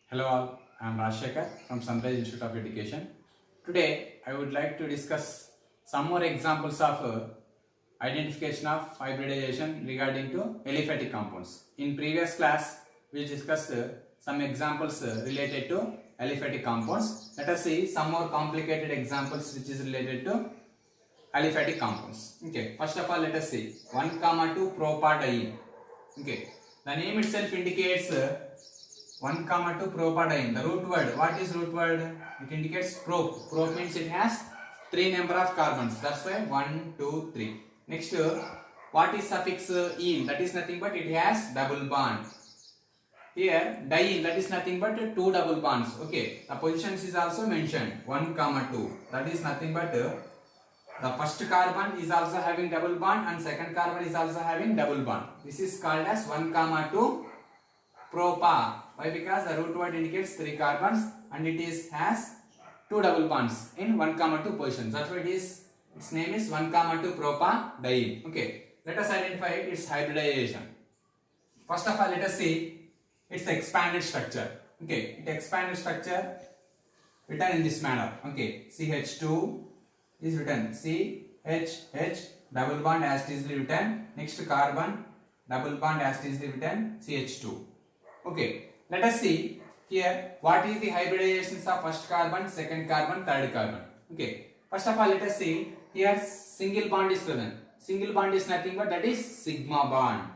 Hello all, I am Rajshekhar from Sunrise Institute of Education. Today I would like to discuss some more examples of identification of hybridization regarding to aliphatic compounds. In previous class we discussed some examples related to aliphatic compounds. Let us see some more complicated examples which is related to aliphatic compounds. Okay, first of all let us see 1,2 propadiene. Okay, the name itself indicates 1,2 propadiene. The root word, what is root word? It indicates prop. Prop means it has 3 number of carbons. That's why 1, 2, 3. Next, what is suffix ene? That is nothing but it has double bond. Here, diene, that is nothing but 2 double bonds. Okay, the positions is also mentioned 1, 2. That is nothing but the first carbon is also having double bond and second carbon is also having double bond. This is called as 1, 2 propa. Why? Because the root word indicates 3 carbons and it has 2 double bonds in 1, 2 positions. That's why its name is 1, 2 propadiene. Okay, let us identify its hybridization. First of all, let us see its expanded structure. Okay, its expanded structure written in this manner. Okay, CH2 is written CHH, double bond as it is written. Next carbon, double bond as it is written CH2. Okay, let us see here what is the hybridizations of first carbon, second carbon, third carbon. Okay, first of all let us see here single bond is present. Single bond is nothing but that is sigma bond.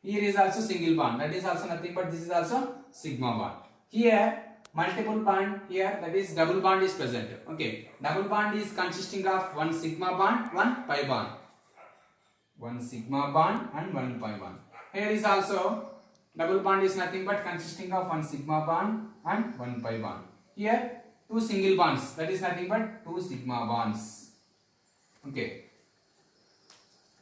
Here is also single bond, that is also nothing but this is also sigma bond. Here multiple bond, here that is double bond is present. Okay, double bond is consisting of one sigma bond, one pi bond. One sigma bond and one pi bond. Here is also double bond is nothing but consisting of one sigma bond and one pi bond. Here two single bonds, that is nothing but two sigma bonds. Okay.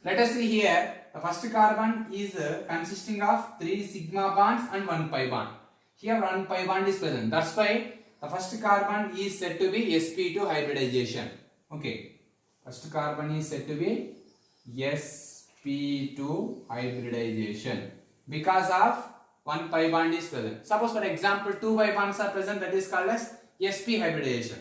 Let us see here the first carbon is consisting of 3 sigma bonds and 1 pi bond. Here 1 pi bond is present. That's why the first carbon is said to be sp2 hybridization. Okay. First carbon is said to be sp2 hybridization because of 1 pi bond is present. Suppose for example 2 pi bonds are present, that is called as sp hybridization.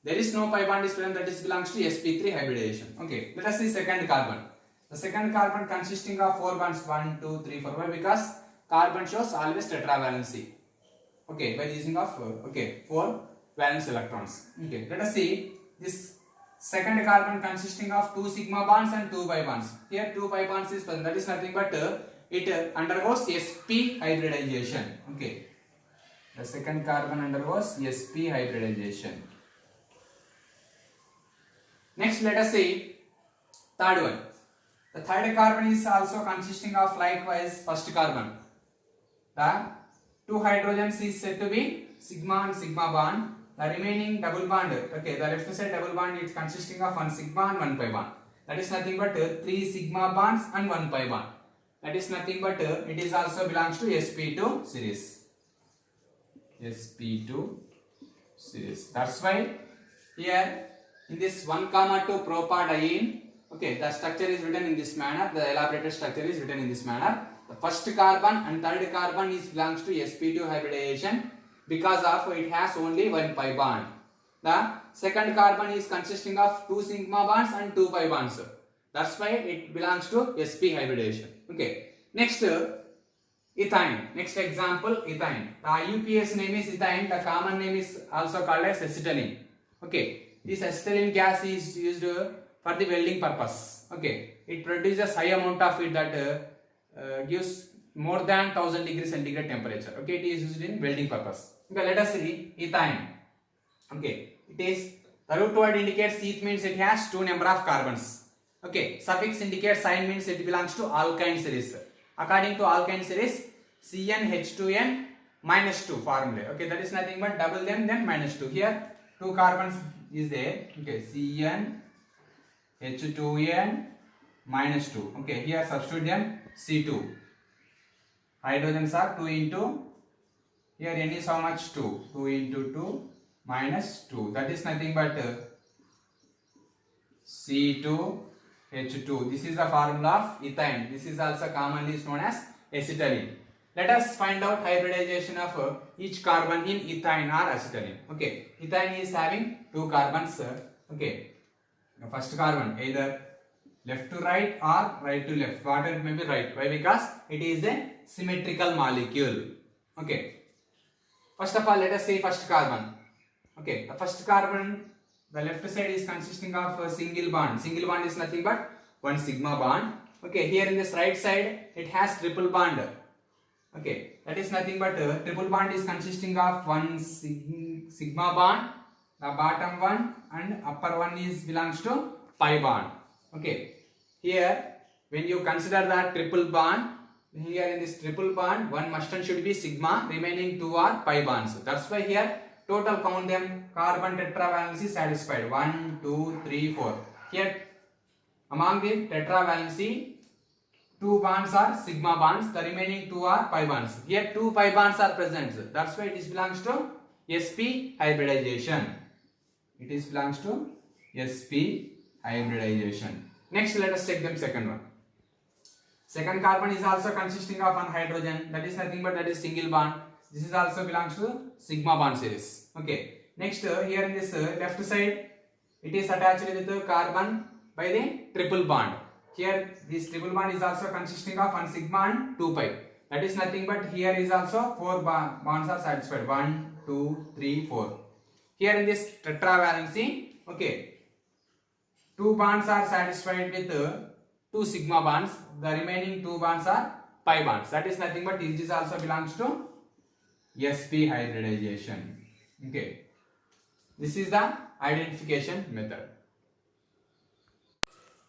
There is no pi bond is present, that is belongs to sp3 hybridization. Okay, let us see second carbon. The second carbon consisting of 4 bonds 1, 2, 3, 4. Why? Because carbon shows always tetravalency. Okay, by using of 4 valence electrons. Okay, let us see this second carbon consisting of 2 sigma bonds and 2 pi bonds. Here 2 pi bonds is present, that is nothing but it undergoes sp hybridization. Okay, the second carbon undergoes sp hybridization. Next, let us see third one. The third carbon is also consisting of likewise first carbon. The 2 hydrogens is said to be sigma and sigma bond. The remaining double bond, okay, the left side double bond is consisting of 1 sigma and 1 pi bond. That is nothing but 3 sigma bonds and 1 pi bond. That is nothing but it is also belongs to sp2 series. sp2 series. That's why here in this 1, 2 propadiene, okay, the structure is written in this manner. The elaborated structure is written in this manner. The first carbon and third carbon is belongs to sp2 hybridization because of it has only 1 pi bond. The second carbon is consisting of 2 sigma bonds and 2 pi bonds. That's why it belongs to sp hybridization. Okay. Next, ethine. Next example, ethine. The IUPAC name is ethine. The common name is also called as acetylene. Okay. This acetylene gas is used for the welding purpose. Okay. It produces high amount of it that gives more than 1000 degrees centigrade temperature. Okay. It is used in welding purpose. Okay. Let us see ethine. Okay. It is, the root word indicates eth means it has 2 number of carbons. Okay, suffix indicates sign means it belongs to alkyne series. According to alkyne series, CnH2n minus 2 formula. Okay, that is nothing but double them then minus 2. Here 2 carbons is there. Okay, CnH2n minus 2. Okay, here substitute them C2. Hydrogens are 2 into, here n is how much? 2. 2 into 2 minus 2. That is nothing but C2 H2. This is the formula of ethine. This is also commonly known as acetylene. Let us find out hybridization of each carbon in ethane or acetylene. Okay, ethane is having two carbons. Okay, the first carbon either left to right or right to left. Whatever it may be right. Why? Because it is a symmetrical molecule. Okay. First of all, let us say first carbon. Okay, the first carbon, the left side is consisting of a single bond. Single bond is nothing but one sigma bond. Okay, here in this right side, it has triple bond. Okay, that is nothing but triple bond is consisting of one sigma bond, the bottom one, and upper one is belongs to pi bond. Okay, here when you consider that triple bond, here in this triple bond, one must and should be sigma, remaining two are pi bonds. That's why here total count them, carbon tetravalency satisfied 1, 2, 3, 4. Here among the tetravalency, two bonds are sigma bonds, the remaining two are pi bonds. Here two pi bonds are present. That's why it is belongs to sp hybridization. It is belongs to sp hybridization. Next, let us check them second one. Second carbon is also consisting of one hydrogen, that is nothing but that is single bond. This is also belongs to sigma bond series. Okay. Next, here in this left side, it is attached with the carbon by the triple bond. Here this triple bond is also consisting of one sigma and 2 pi. That is nothing but here is also four bonds are satisfied. 1, 2, 3, 4. Here in this tetravalency, okay, two bonds are satisfied with two sigma bonds. The remaining two bonds are pi bonds. That is nothing but this also belongs to sp hybridization. Okay, this is the identification method.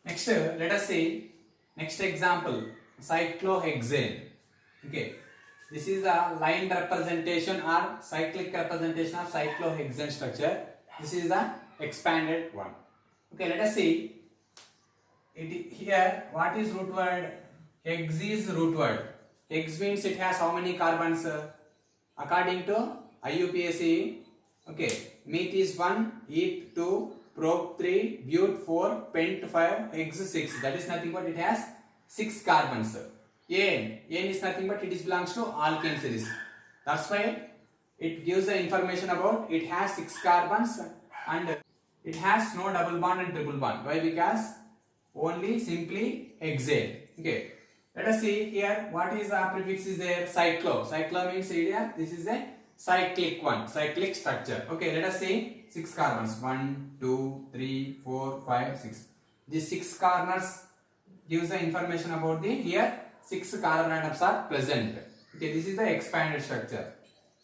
Next, let us see next example, cyclohexane. Okay, this is a line representation or cyclic representation of cyclohexane structure. This is the expanded one. Okay, let us see. Here, what is root word? Hex is root word. Hex means it has how many carbons? According to IUPAC, okay, meth is 1, eth 2, prop 3, but 4, pent 5, hex 6. That is nothing but it has 6 carbons. An is nothing but it is belongs to alkane series. That's why it gives the information about it has 6 carbons and it has no double bond and triple bond. Why? Because only simply hexane. Okay. Let us see here what is the prefix is there. Cyclo. Cyclo means here this is a cyclic one, cyclic structure. Okay, let us see 6 carbons. 1, 2, 3, 4, 5, 6. These 6 corners gives the information about the here 6 carbon atoms are present. Okay, this is the expanded structure.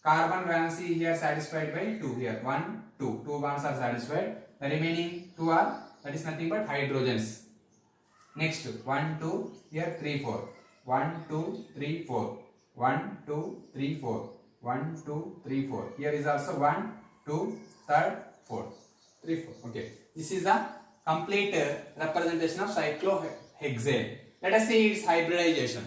Carbon valency here satisfied by 2 here. 1, 2. 2 bonds are satisfied. The remaining 2 are, that is nothing but hydrogens. Next, 1, 2, here 3, 4. 1, 2, 3, 4. 1, 2, 3, 4. 1, 2, 3, 4. Here is also 1, 2, 3rd, 4th. 3, 4. Okay. This is the complete representation of cyclohexane. Let us see its hybridization.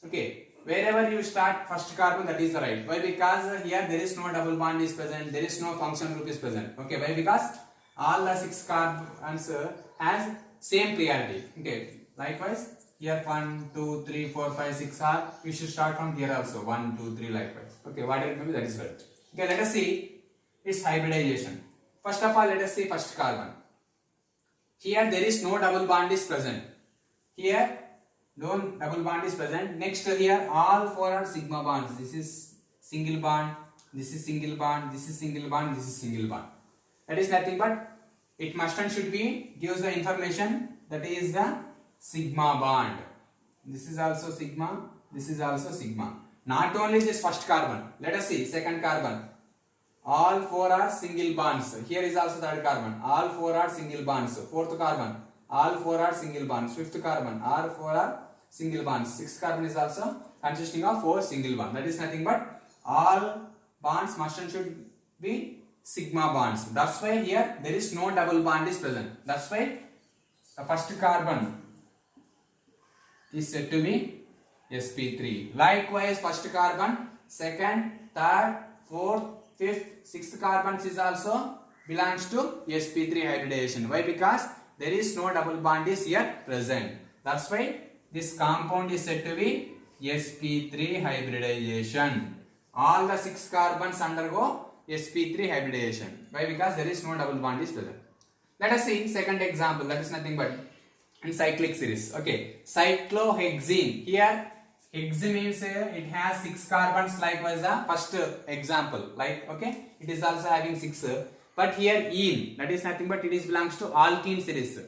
Okay. Wherever you start first carbon, that is right. Why? Because here there is no double bond is present. There is no functional group is present. Okay. Why? Because all the 6 carbons has same priority. Okay. Likewise, here 1, 2, 3, 4, 5, 6 are. You should start from here also. 1, 2, 3 likewise. Okay. Whatever it may be, that is right. Okay. Let us see its hybridization. First of all, let us see first carbon. Here there is no double bond is present. Here no double bond is present. Next here all 4 are sigma bonds. This is single bond. This is single bond. This is single bond. This is single bond. That is nothing but it must and should be gives the information that is the sigma bond. This is also sigma. This is also sigma. Not only this first carbon. Let us see second carbon. All 4 are single bonds. Here is also third carbon. All 4 are single bonds. Fourth carbon. All 4 are single bonds. Fifth carbon. All 4 are single bonds. Sixth carbon is also consisting of 4 single bonds. That is nothing but all bonds must and should be sigma bonds. That's why here there is no double bond is present. That's why the first carbon is said to be sp3. Likewise, first carbon, second, third, fourth, fifth, sixth carbons is also belongs to sp3 hybridization. Why? Because there is no double bond is here present. That's why this compound is said to be sp3 hybridization. All the 6 carbons undergo sp3 hybridization. Why? Because there is no double bond is present. Let us see second example. That is nothing but in cyclic series. Okay, cyclohexene. Here hexene means it has 6 carbons, likewise the first example. Like, okay, it is also having 6. But here ene, that is nothing but it is belongs to alkene series.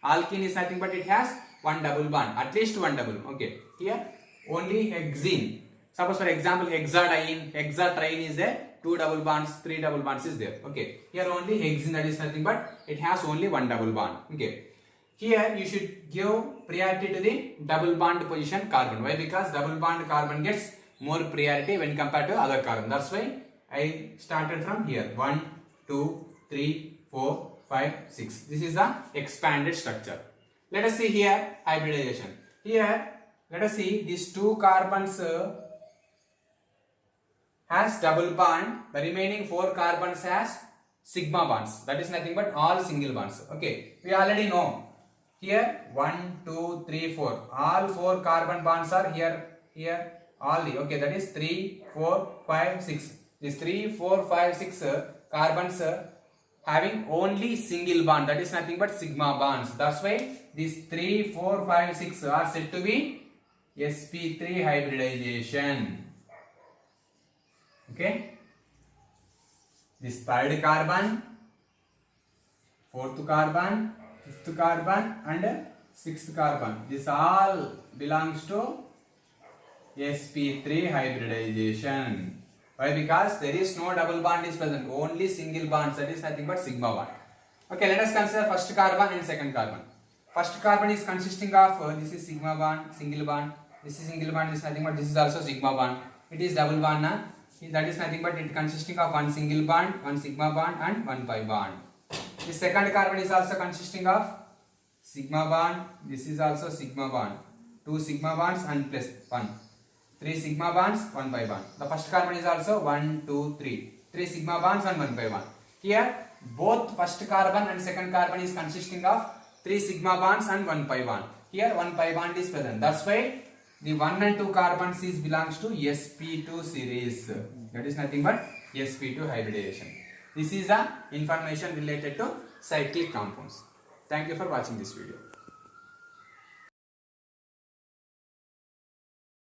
Alkene is nothing but it has one double bond, at least one double. Okay, here only hexene. Suppose for example hexadiene, hexatriene is there, 2 double bonds, 3 double bonds is there. Okay, here only hexene, that is nothing but it has only one double bond. Okay, here you should give priority to the double bond position carbon. Why? Because double bond carbon gets more priority when compared to other carbon. That's why I started from here. 1, 2, 3, 4, 5, 6. This is the expanded structure. Let us see here hybridization. Here let us see these 2 carbons has double bond. The remaining 4 carbons has sigma bonds. That is nothing but all single bonds. Okay, we already know. Here 1, 2, 3, 4. All 4 carbon bonds are here, all the. Okay, that is 3, 4, 5, 6. These 3, 4, 5, 6 carbons having only single bond. That is nothing but sigma bonds. That's why these 3, 4, 5, 6 are said to be sp3 hybridization. Okay. This third carbon, fourth carbon, fifth carbon and sixth carbon. This all belongs to sp3 hybridization. Why? Because there is no double bond is present, only single bonds, that is nothing but sigma bond. Okay, let us consider first carbon and second carbon. First carbon is consisting of this is sigma bond, single bond. This is single bond, is nothing but this is also sigma bond. It is double bond, na? That is nothing but it consisting of one single bond, one sigma bond and one pi bond. The second carbon is also consisting of sigma bond. This is also sigma bond. 2 sigma bonds and plus 1. 3 sigma bonds, 1 pi bond. The first carbon is also 1, 2, 3. 3 sigma bonds and 1 pi bond. Here both first carbon and second carbon is consisting of 3 sigma bonds and 1 pi bond. Here 1 pi bond is present. That's why the 1 and 2 carbons is belongs to sp2 series. That is nothing but sp2 hybridization. This is the information related to cyclic compounds. Thank you for watching this video.